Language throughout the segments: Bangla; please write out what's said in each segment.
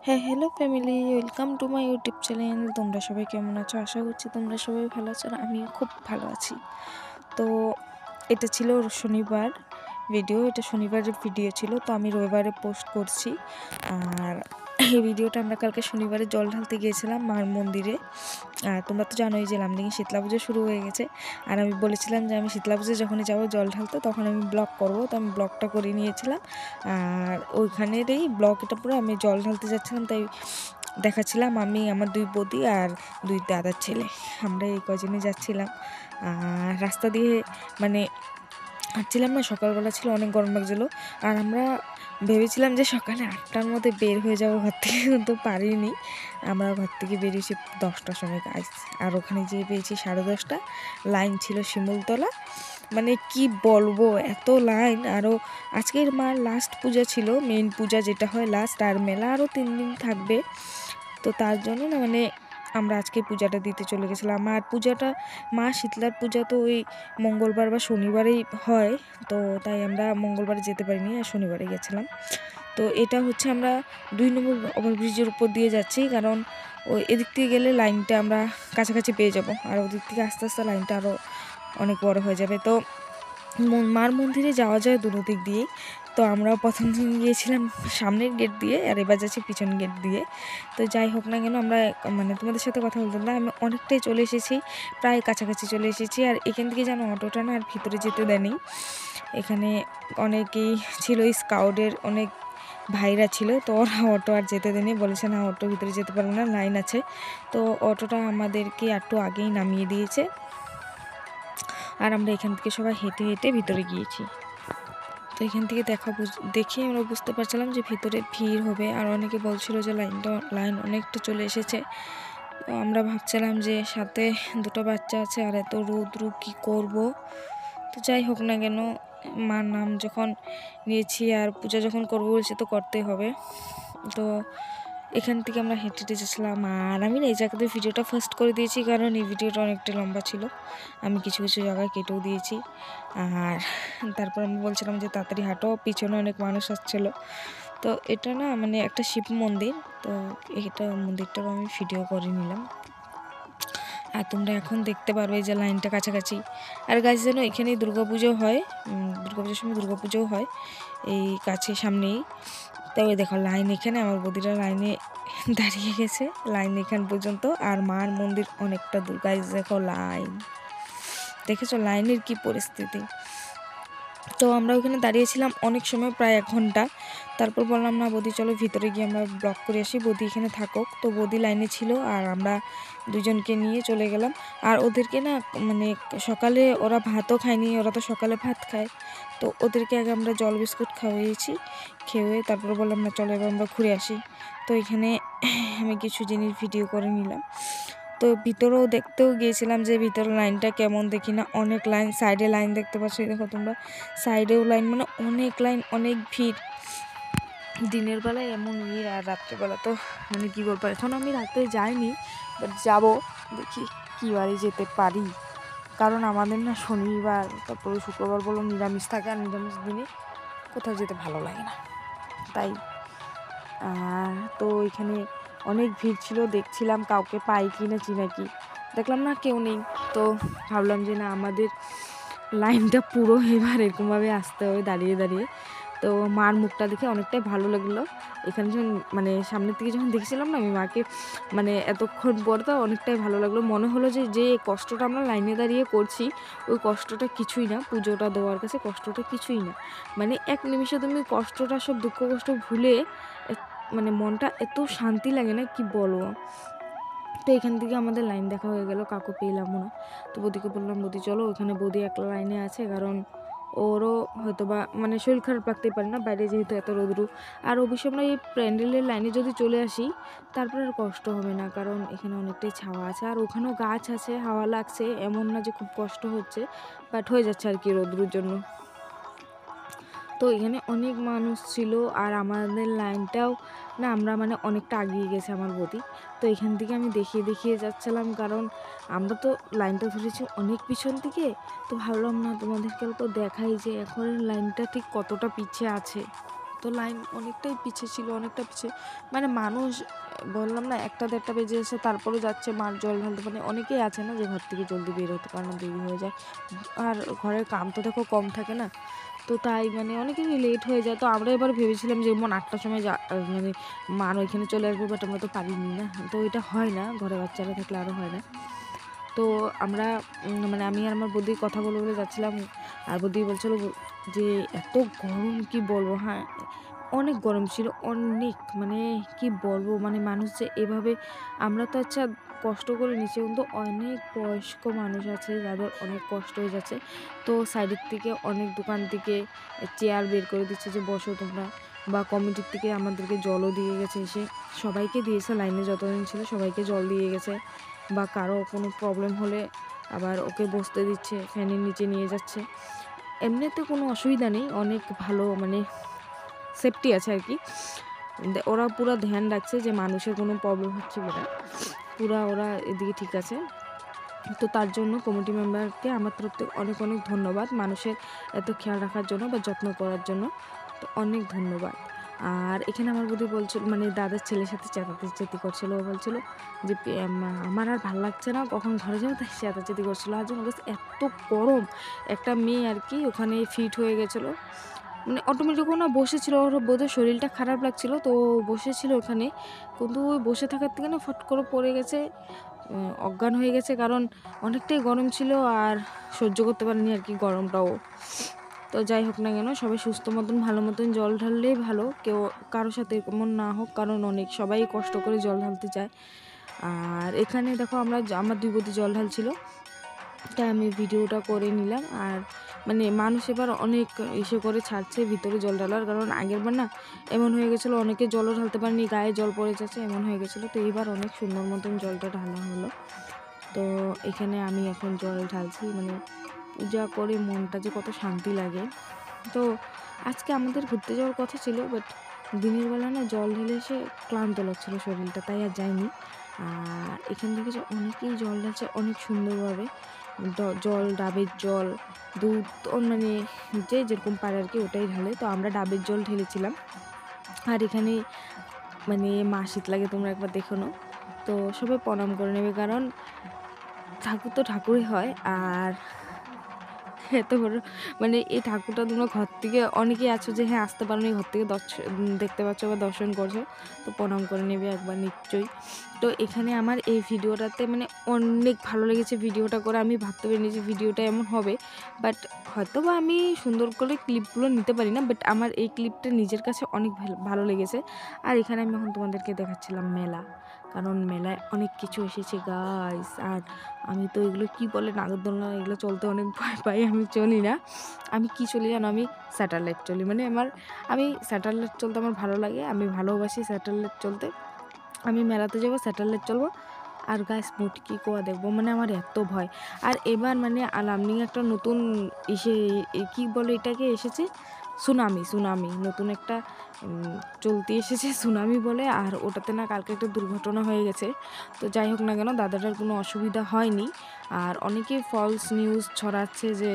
হ্যাঁ, hello family, welcome to my YouTube channel. তোমরা সবাই কেমন আছো? আশা করছি তোমরা সবাই ভালো আছো, আর আমিও খুব ভালো আছি। তো এটা ছিল শনিবার ভিডিও, এটা শনিবারের ভিডিও ছিল, তো আমি রবিবারে পোস্ট করছি। আর এই ভিডিওটা আমরা কালকে শনিবারে জল ঢালতে গিয়েছিলাম মার মন্দিরে। আর তোমরা তো জানোই যে লামডিংয়ে শীতলা পুজো শুরু হয়ে গেছে, আর আমি বলেছিলাম যে আমি শীতলা পুজো যখনই যাবো জল ঢালতে তখন আমি ব্লগ করব, তো আমি ব্লগটা করে নিয়েছিলাম। আর ওইখানেরই ব্লগ এটা পুরো, আমি জল ঢালতে যাচ্ছিলাম তাই দেখাচ্ছিলাম। আমি, আমার দুই বৌদি আর দুই দাদার ছেলে, আমরা এই কজনে যাচ্ছিলাম। আর রাস্তা দিয়ে মানে হাঁটছিলাম না, সকালবেলা ছিল, অনেক গরম লাগছিলো। আর আমরা ভেবেছিলাম যে সকালে 8টার মধ্যে বের হয়ে যাবো ঘর থেকে, কিন্তু পারিনি। আমরা ঘর থেকে বেরিয়েছি 10টার সময় কাজ, আর ওখানে যেয়ে পেয়েছি 10:30। লাইন ছিল শিমুলতলা, মানে কি বলবো, এত লাইন। আরও আজকের মার লাস্ট পূজা ছিল, মেইন পূজা যেটা হয় লাস্ট, আর মেলা আরও 3 দিন থাকবে। তো তার জন্য না মানে আমরা আজকে পূজাটা দিতে চলে গেছিলাম। আর পূজাটা, মা শীতলার পূজা তো ওই মঙ্গলবার বা শনিবারেই হয়, তো তাই আমরা মঙ্গলবারে যেতে পারিনি, আর শনিবারে গেছিলাম। তো এটা হচ্ছে আমরা 2 নম্বর ওভারব্রিজের উপর দিয়ে যাচ্ছি, কারণ ওই এদিক থেকে গেলে লাইনটা আমরা কাছাকাছি পেয়ে যাব, আর ওদিক থেকে আস্তে আস্তে লাইনটা আরও অনেক বড় হয়ে যাবে। তো মার মন্দিরে যাওয়া যায় দুটো দিক দিয়েই। তো আমরা প্রথম দিন গিয়েছিলাম সামনের গেট দিয়ে, আর এবার যাচ্ছি পিছন গেট দিয়ে। তো যাই হোক না কেন, আমরা মানে তোমাদের সাথে কথা বলতে না, আমি অনেকটাই চলে এসেছি, প্রায় কাছাকাছি চলে এসেছি। আর এখান থেকে যেন অটোটা না আর ভিতরে যেতে দেয়নি। এখানে অনেকেই ছিল, স্কাউটের অনেক ভাইরা ছিল, তো ওরা অটো আর যেতে দেয়নি, বলেছে না অটো ভিতরে যেতে পারবো না, লাইন আছে। তো অটোটা আমাদেরকে একটু আগেই নামিয়ে দিয়েছে, আর আমরা এখান থেকে সবাই হেঁটে হেঁটে ভিতরে গিয়েছি। তো এখান থেকে দেখে আমরা বুঝতে পারছিলাম যে ভিতরে ভিড় হবে, আর অনেকে বলছিল যে লাইন অনেকটা চলে এসেছে। তো আমরা ভাবছিলাম যে সাথে দুটো বাচ্চা আছে, আর এত রৌদ্র কী করব। তো যাই হোক না কেন, মার নাম যখন নিয়েছি আর পূজা যখন করবো বলছি, তো করতেই হবে। তো এখান থেকে আমরা হেঁটে হেঁটে যাচ্ছিলাম। আর আমি না এই জায়গাতে ভিডিওটা ফার্স্ট করে দিয়েছি, কারণ এই ভিডিওটা অনেকটা লম্বা ছিল, আমি কিছু কিছু জায়গায় কেটেও দিয়েছি। আর তারপর আমি বলছিলাম যে তাড়াতাড়ি হাঁটো, পিছনে অনেক মানুষ আসছিল। তো এটা না মানে একটা শিব মন্দির, তো এটা মন্দিরটাও আমি ভিডিও করে নিলাম। আর তোমরা এখন দেখতে পারবে যে লাইনটা কাছাকাছি। আর গাছ যেন এখানেই দুর্গাপুজো হয়, দুর্গাপুজোর সময় দুর্গাপুজোও হয় এই কাছে সামনেই। তবে দেখো লাইন এখানে, আমার বৌদিরা লাইনে দাঁড়িয়ে গেছে, লাইন এখান পর্যন্ত। আর মার মন্দির অনেকটা দূর, গাইজ দেখো লাইন, দেখেছো লাইনের কি পরিস্থিতি। তো আমরা ওখানে দাঁড়িয়েছিলাম অনেক সময়, প্রায় 1 ঘন্টা। তারপর বললাম না বৌদি চলো ভিতরে গিয়ে আমরা ব্লগ করে আসি, বৌদি এখানে থাকুক। তো বৌদি লাইনে ছিল, আর আমরা দুজনকে নিয়ে চলে গেলাম। আর ওদেরকে না মানে সকালে ওরা ভাতও খায়নি, ওরা তো সকালে ভাত খায়, তো ওদেরকে আগে আমরা জল বিস্কুট খাওয়িয়েছি, খেয়ে তারপর বললাম না চলো এবার আমরা ঘুরে আসি। তো এখানে আমি কিছু জিনিস ভিডিও করে নিলাম। তো ভিতরেও দেখতেও গিয়েছিলাম যে ভিতরে লাইনটা কেমন, দেখি না অনেক লাইন, সাইডে লাইন দেখতে পাচ্ছ, দেখো তোমরা, সাইডেও লাইন, মানে অনেক লাইন, অনেক ভিড়। দিনের বেলায় এমন ভিড়, আর রাত্রেবেলা তো মানে কী বলবো। এখন আমি রাতে যাইনি, বাট যাবো, দেখি কী বারে যেতে পারি, কারণ আমাদের না শনিবার তারপরে শুক্রবার বলো নিরামিষ থাকে, আর নিরামিষ দিনে কোথাও যেতে ভালো লাগে না, তাই। তো এখানে অনেক ভিড় ছিল, দেখছিলাম কাউকে পাই কি না চিনাকি, দেখলাম না কেউ নেই। তো ভাবলাম যে না আমাদের লাইনটা পুরো এবার এরকমভাবে আসতে হবে দাঁড়িয়ে দাঁড়িয়ে। তো মার মুখটা দেখে অনেকটাই ভালো লাগলো। এখানে যখন মানে সামনের থেকে যখন দেখছিলাম না আমি মাকে, মানে এতক্ষণ পর, তো অনেকটাই ভালো লাগলো। মনে হলো যে যে কষ্টটা আমরা লাইনে দাঁড়িয়ে করছি, ওই কষ্টটা কিছুই না, পুজোটা দেওয়ার কাছে কষ্টটা কিছুই না। মানে 1 নিমিষে তুমি কষ্টটা, সব দুঃখ কষ্ট ভুলে মানে মনটা এত শান্তি লাগে না, কি বলবো। তো এখান থেকে আমাদের লাইন দেখা হয়ে গেল, কাকু পেলামও না। তো বৌদিকে বললাম বৌদি চলো, ওখানে বৌদি একলা লাইনে আছে, কারণ ওরও হয়তো বা মানে শরীর খারাপ লাগতেই পারে না, বাইরে যেহেতু এত রোদ্রু। আর অবশ্যই আমরা এই প্যান্ডেলের লাইনে যদি চলে আসি তারপরে আর কষ্ট হবে না, কারণ এখানে অনেকটাই ছাওয়া আছে, আর ওখানেও গাছ আছে, হাওয়া লাগছে, এমন না যে খুব কষ্ট হচ্ছে, বাট হয়ে যাচ্ছে আর কি রোদ্রুর জন্য। তো এখানে অনেক মানুষ ছিল, আর আমাদের লাইনটাও না আমরা মানে অনেকটা আগিয়ে গেছে আমার বৌদি। তো এখান থেকে আমি দেখিয়ে দেখিয়ে যাচ্ছিলাম, কারণ আমরা তো লাইনটা ধরেছি অনেক পিছন থেকে। তো ভাবলাম না তোমাদেরকে অল্প দেখাই যে এখন লাইনটা ঠিক কতটা পিছিয়ে আছে। তো লাইন অনেকটাই পিছিয়ে ছিল, অনেকটা পিছিয়ে, মানে মানুষ বললাম না 1টা 1:30টা বেজে এসে তারপরে যাচ্ছে মার জল ঢালতে, মানে অনেকেই আছে না যে ঘর থেকে জলদি বের হতে পারে না, দেরি হয়ে যায়, আর ঘরের কাম তো দেখো কম থাকে না, তো তাই মানে অনেকেরই লেট হয়ে যায়। তো আমরা এবার ভেবেছিলাম যে যেমন 8টার সময় মানে মার ওইখানে চলে আসবে, বাট আমরা তো পারিনি না, তো এটা হয় না, ঘরে বাচ্চারা থাকলে আরও হয় না। তো আমরা মানে আমি আর আমার বৌদি কথা বলে বলে যাচ্ছিলাম, আর বৌদি বলছিল যে এত গরম কি বলবো, হ্যাঁ অনেক গরম ছিল, অনেক মানে কি বলবো, মানে মানুষ যে এভাবে, আমরা তো আচ্ছা কষ্ট করে নিচে, কিন্তু অনেক বয়স্ক মানুষ আছে যাদের অনেক কষ্ট হয়ে যাচ্ছে। তো সাইডের থেকে অনেক দোকান থেকে চেয়ার বের করে দিচ্ছে যে বসো তোমরা, বা কমিটির থেকে আমাদেরকে জলও দিয়ে গেছে, এসে সবাইকে দিয়েছে, লাইনে যতদিন ছিল সবাইকে জল দিয়ে গেছে, বা কারো কোনো প্রবলেম হলে আবার ওকে বসতে দিচ্ছে, ফ্যানের নিচে নিয়ে যাচ্ছে, এমনিতে কোনো অসুবিধা নেই, অনেক ভালো মানে সেফটি আছে আর কি। ওরা পুরো ধ্যান রাখছে যে মানুষের কোনো প্রবলেম হচ্ছে কিনা, পুরা ওরা এদিকে ঠিক আছে। তো তার জন্য কমিটি মেম্বারকে আমার তরফ থেকে অনেক অনেক ধন্যবাদ, মানুষের এত খেয়াল রাখার জন্য বা যত্ন করার জন্য, তো অনেক ধন্যবাদ। আর এখানে আমার বৌদি বলছিল, মানে দাদার ছেলের সাথে চেঁচাচেঁতি করছিল, ও বলছিল যে আমার আর ভালো লাগছে না, কখন ঘরে যাবো, তাই চেঁচাচেঁতি করছিলো। আর জন্য এত গরম, একটা মেয়ে আর কি ওখানে ফিট হয়ে গেছিলো, মানে অটোমেটিক না বসেছিল, ওর বোধহয় শরীরটা খারাপ লাগছিল, তো বসেছিল ওখানে, কিন্তু ওই বসে থাকার থেকে না ফট করে পড়ে গেছে, অজ্ঞান হয়ে গেছে, কারণ অনেকটাই গরম ছিল আর সহ্য করতে পারেনি আর কি গরমটাও। তো যাই হোক না কেন, সবাই সুস্থ মতন ভালো মতন জল ঢাললেই ভালো, কেউ কারোর সাথে এমন না হোক, কারণ অনেক সবাই কষ্ট করে জল ঢালতে চায়। আর এখানে দেখো আমার 2 বৌদি জল ঢালছিল, তাই আমি ভিডিওটা করে নিলাম। আর মানে মানুষ এবার অনেক ইসে করে ছাড়ছে ভিতরে জল ঢালার, কারণ আগেরবার না এমন হয়ে গেছিলো, অনেকে জলও ঢালতে পারেনি, গায়ে জল পড়ে যাচ্ছে, এমন হয়ে গেছিলো। তো এবার অনেক সুন্দর মতন জলটা ঢালা হলো। তো এখানে আমি এখন জল ঢালছি, মানে পূজা করে মনটা যে কত শান্তি লাগে। তো আজকে আমাদের ঘুরতে যাওয়ার কথা ছিল, বাট দিনের বেলা না জল ঢেলে এসে ক্লান্ত লাগছিলো শরীরটা, তাই আর যাইনি। আর এখান থেকে যে অনেকেই জল ঢালছে অনেক সুন্দরভাবে, জল ডাবের জল, দুধ, মানে যে যেরকম পারে আর কি ওটাই ঢালে। তো আমরা ডাবের জল ঢেলেছিলাম। আর এখানে মানে মা শীত লাগে, তোমরা একবার দেখো না। তো সবাই প্রণাম করে নেবে, কারণ ঠাকুর তো ঠাকুরই হয়। আর এত বড় মানে এই ঠাকুরটা তোমরা ঘর থেকে অনেকেই আছো যে হ্যাঁ আসতে পারো নি, ঘর থেকে দেখতে পাচ্ছ বা দর্শন করছো, তো প্রণাম করে নেবে একবার নিশ্চয়ই। তো এখানে আমার এই ভিডিওটাতে মানে অনেক ভালো লেগেছে ভিডিওটা করে, আমি ভাবতে পারিনি যে ভিডিওটা এমন হবে, বাট হয়তো বা আমি সুন্দর করে ক্লিপগুলো নিতে পারি না, বাট আমার এই ক্লিপটা নিজের কাছে অনেক ভালো লেগেছে। আর এখানে আমি এখন তোমাদেরকে দেখাচ্ছিলাম মেলা, কারণ মেলায় অনেক কিছু এসেছে গাইস। আর আমি তো এগুলো কি বলে নাগরদোলনা এগুলো চলতে অনেক ভয় পাই, আমি চলি না। আমি কি চলি জানো, আমি স্যাটেলাইট চলি, মানে আমি স্যাটেলাইট চলতে আমার ভালো লাগে, আমি ভালোবাসি স্যাটেলাইট চলতে। আমি মেলাতে যাবো, স্যাটেলাইট চলবো, আর গাছ মুটকি কোয়া দেখবো, মানে আমার এত ভয়। আর এবার মানে আলামনিং একটা নতুন কি বলে এটাকে এসেছে, সুনামি নতুন একটা চলতি এসেছে, সুনামি বলে। আর ওটাতে না কালকে একটা দুর্ঘটনা হয়ে গেছে। তো যাই হোক না কেন, দাদাটার কোনো অসুবিধা হয়নি। আর অনেকেই ফলস নিউজ ছড়াচ্ছে যে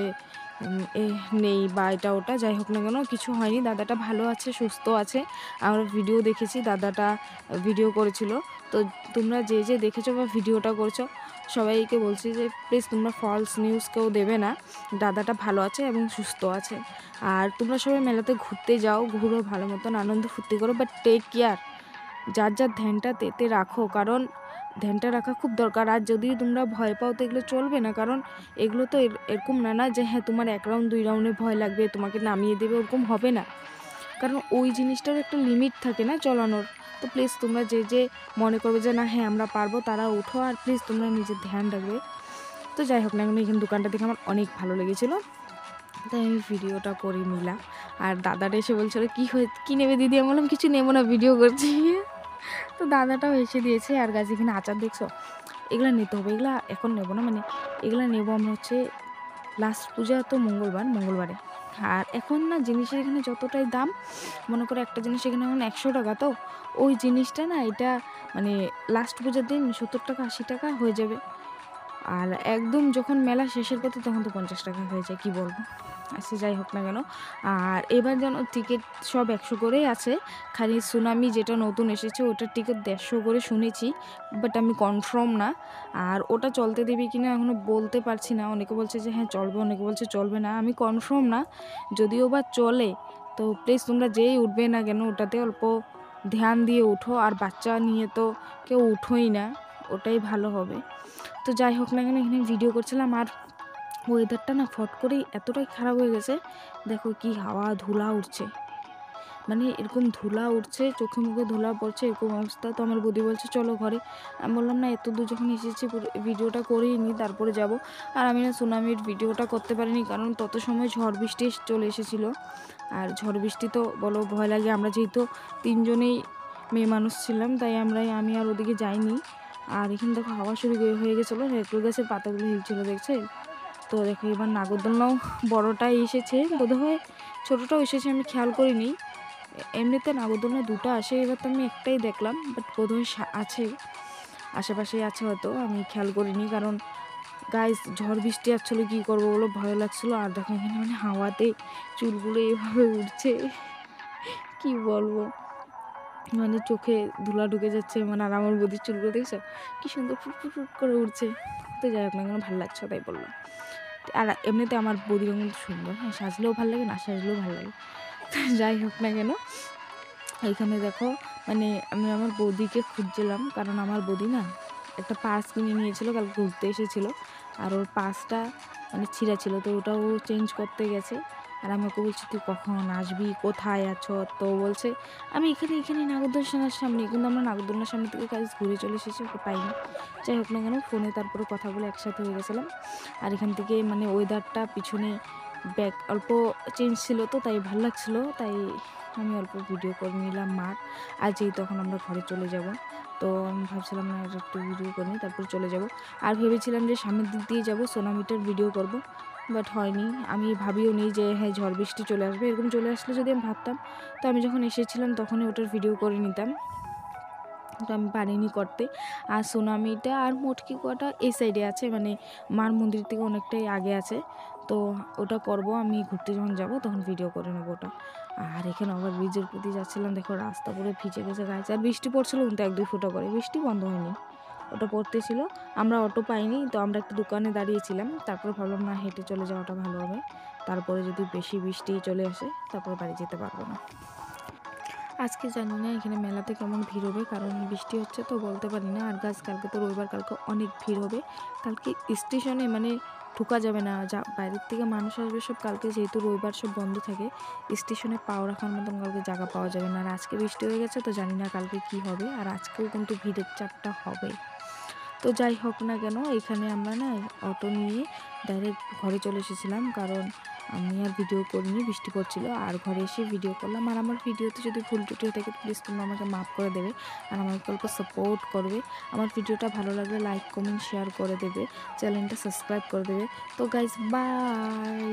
নেই বা এটা ওটা, যাই হোক না কেন কিছু হয়নি, দাদাটা ভালো আছে, সুস্থ আছে। আমরা ভিডিও দেখেছি, দাদাটা ভিডিও করেছিল। তো তোমরা যে যে দেখেছো বা ভিডিওটা করছো, সবাইকে বলছি যে প্লিজ তোমরা ফলস নিউজ কেউ দেবে না, দাদাটা ভালো আছে এবং সুস্থ আছে। আর তোমরা সবাই মেলাতে ঘুরতে যাও, ঘুরো ভালো মতন আনন্দ ফুর্তি করো, বাট টেক কেয়ার, যার যার ধ্যানটা তেতে রাখো, কারণ ধ্যানটা রাখা খুব দরকার। আর যদি তোমরা ভয় পাও তো এগুলো চলবে না, কারণ এগুলো তো এরকম না যে হ্যাঁ তোমার 1 রাউন্ড 2 রাউন্ডে ভয় লাগবে তোমাকে নামিয়ে দেবে, ওরকম হবে না, কারণ ওই জিনিসটার একটা লিমিট থাকে না চলানোর। তো প্লিজ তোমরা যে যে মনে করবে যে না হ্যাঁ আমরা পারবো, তারা উঠো, আর প্লিজ তোমরা নিজের ধ্যান রাখবে। তো যাই হোক না, এখানে দোকানটা দেখে আমার অনেক ভালো লেগেছিলো, তাই আমি ভিডিওটা করে নিলাম। আর দাদাটা এসে বলছিল কী নেবে দিদি, আমি বললাম কিছু নেবো না, ভিডিও করছি। তো দাদাটাও এসে দিয়েছে। আর গাছ এখানে আচার দেখছো, এগুলো নিতে হবে, এগুলো এখন নেবো না, মানে এগুলো নেবো আমরা হচ্ছে লাস্ট পূজা তো মঙ্গলবারে। আর এখন না জিনিসের এখানে যতটাই দাম, মনে করো একটা জিনিস এখানে এখন 100 টাকা, তো ওই জিনিসটা না এটা মানে লাস্ট পূজার দিন 70 টাকা 80 টাকা হয়ে যাবে। আর একদম যখন মেলা শেষের পথে তখন তো 50 টাকা হয়ে যায়, কি বলবো। আচ্ছা যাই হোক না কেন, আর এবার যেন টিকিট সব 100 করেই আছে, খালি সুনামি যেটা নতুন এসেছে ওটার টিকিট 150 করে শুনেছি, বাট আমি কনফার্ম না। আর ওটা চলতে দেবে কিনা এখনও বলতে পারছি না, অনেকে বলছে যে হ্যাঁ চলবে, অনেকে বলছে চলবে না, আমি কনফার্ম না। যদিও বা চলে তো প্লিজ তোমরা যেই উঠবে না কেন ওটাতে অল্প ধ্যান দিয়ে উঠো, আর বাচ্চা নিয়ে তো কেউ উঠোই না, ওটাই ভালো হবে। তো যাই হোক না কেন এখানে ভিডিও করছিলাম, আর ওয়েদারটা না ফট করেই এতটাই খারাপ হয়ে গেছে, দেখো কি হাওয়া ধুলা উঠছে, মানে এরকম ধুলা উঠছে, চোখে মুখে ধুলা পড়ছে, এরকম অবস্থা। তো আমার বৌদি বলছে চলো ঘরে, আমি বললাম না এত দূর যখন এসেছি ভিডিওটা করেই নিই তারপরে যাব। আর আমি না সুনামির ভিডিওটা করতে পারিনি, কারণ তত সময় ঝড় বৃষ্টি চলে এসেছিলো, আর ঝড় বৃষ্টি তো বলো ভয় লাগে, আমরা যেহেতু 3 জনেই মেয়ে মানুষ ছিলাম তাই আমি আর ওদিকে যাইনি। আর এখানে দেখো হাওয়া শুরু হয়ে গেছিলো, নারকেল গাছের পাতাগুলো হিলছিল দেখছে। তো দেখো এবার নাগরদোলনাও বড়টাই এসেছে, বোধহয় ছোটোটাও এসেছে, আমি খেয়াল করিনি। এমনিতে নাগরদোলনা 2টা আসে, এবার তো আমি একটাই দেখলাম, বাট বোধহয় আছে, আশেপাশেই আছে হয়তো, আমি খেয়াল করিনি। কারণ গাইস ঝড় বৃষ্টি আসছিলো, কী করবো বলো, ভয় লাগছিলো। আর দেখো এখানে মানে হাওয়াতে চুলগুলো এইভাবে উঠছে, কি বলবো, মানে চোখে ধুলা ঢুকে যাচ্ছে, মানে আর আমার বৌদির চুলগুলো দেখছো কি সুন্দর ফুট ফুট করে উঠছে। তো যাই হোক না কেন ভালো লাগছে তাই বললাম। আর এমনিতে আমার বৌদির কিন্তু সুন্দর, হ্যাঁ সাজলেও ভালো লাগে, না সাজলেও ভালো লাগে। যাই হোক না কেন এইখানে দেখো মানে আমি আমার বৌদিকে খুঁজছিলাম, কারণ আমার বৌদি না একটা পার্স কিনে নিয়েছিল, কাল ঘুরতে এসেছিলো, আর ওর পার্সটা মানে ছিঁড়া ছিল, তো ওটাও চেঞ্জ করতে গেছে। আর আমি ওকে বলছি তুই কখন আসবি, কোথায় আছো, তো বলছে আমি এখানে নাগরদোলনার সামনে, কিন্তু আমরা নাগরদোলনার সামনে থেকে কাজ ঘুরে চলে এসেছি, ওকে পাইনি। যাই হোক না কেন ফোনে তারপরে কথা বলে একসাথে হয়ে গেছিলাম। আর এখান থেকে মানে ওয়েদারটা পিছনে ব্যাক অল্প চেঞ্জ ছিল, তো তাই ভালো লাগছিলো, তাই আমি অল্প ভিডিও করে নিলাম মার। আর যেই তখন আমরা ঘরে চলে যাব, তো আমি ভাবছিলাম না একটু ভিডিও করে নিই তারপর চলে যাব। আর ভেবেছিলাম যে সামনের দিক দিয়ে যাব, সোনামিটার ভিডিও করব, বাট হয়নি। আমি ভাবিও নি যে হ্যাঁ ঝড় বৃষ্টি চলে আসবে, এরকম চলে আসলে যদি আমি ভাবতাম, তো আমি যখন এসেছিলাম তখনই ওটার ভিডিও করে নিতাম, তো আমি পারিনি করতে। আর সুনামিটা আর মটকি কুয়াটা এই সাইডে আছে, মানে মার মন্দির থেকে অনেকটাই আগে আছে, তো ওটা করব আমি ঘুরতে যখন যাব তখন ভিডিও করে নেবো ওটা। আর এখানে আবার ব্রিজের প্রতি যাচ্ছিলাম, দেখো রাস্তা পুরো ভিজে গেছে গাছ, আর বৃষ্টি পড়ছিল কিন্তু 1-2 ফোঁটা করে, বৃষ্টি বন্ধ হয়নি, ওটা পড়তেছিল। আমরা অটো পাইনি, তো আমরা একটা দোকানে দাঁড়িয়েছিলাম, তারপর ভাবলাম না হেঁটে চলে যাওয়াটা ভালো হবে, তারপরে যদি বেশি বৃষ্টি চলে আসে তারপরে বাড়ি যেতে পারবো না। আজকে জানি না এখানে মেলাতে কেমন ভিড় হবে, কারণ বৃষ্টি হচ্ছে তো বলতে পারি না। আর গাছ কালকে তো রবিবার, কালকে অনেক ভিড় হবে, কালকে স্টেশনে মানে ঢোকা যাবে না, যা বাইরের থেকে মানুষ আসবে সব, কালকে যেহেতু রবিবার সব বন্ধ থাকে, স্টেশনে পাও রাখার মতন কালকে জায়গা পাওয়া যাবে না। আর আজকে বৃষ্টি হয়ে গেছে তো জানি না কালকে কি হবে, আর আজকেও কিন্তু ভিড়ের চাপটা হবে। তো যাই হোক না কেন এখানে আমরা না অটো নিয়ে ডাইরেক্ট ঘরে চলে এসেছিলাম, কারণ আমি আর ভিডিও করিনি, বৃষ্টি পড়ছিল। আর ঘরে এসে ভিডিও করলাম। আর আমার ভিডিওতে যদি ভুল ত্রুটি হয়ে থাকে প্লিজ তোমরা আমাকে মাফ করে দেবে, আর আমাকে অল্প সাপোর্ট করবে। আমার ভিডিওটা ভালো লাগলে লাইক কমেন্ট শেয়ার করে দেবে, চ্যানেলটা সাবস্ক্রাইব করে দেবে। তো গাইজ বাই।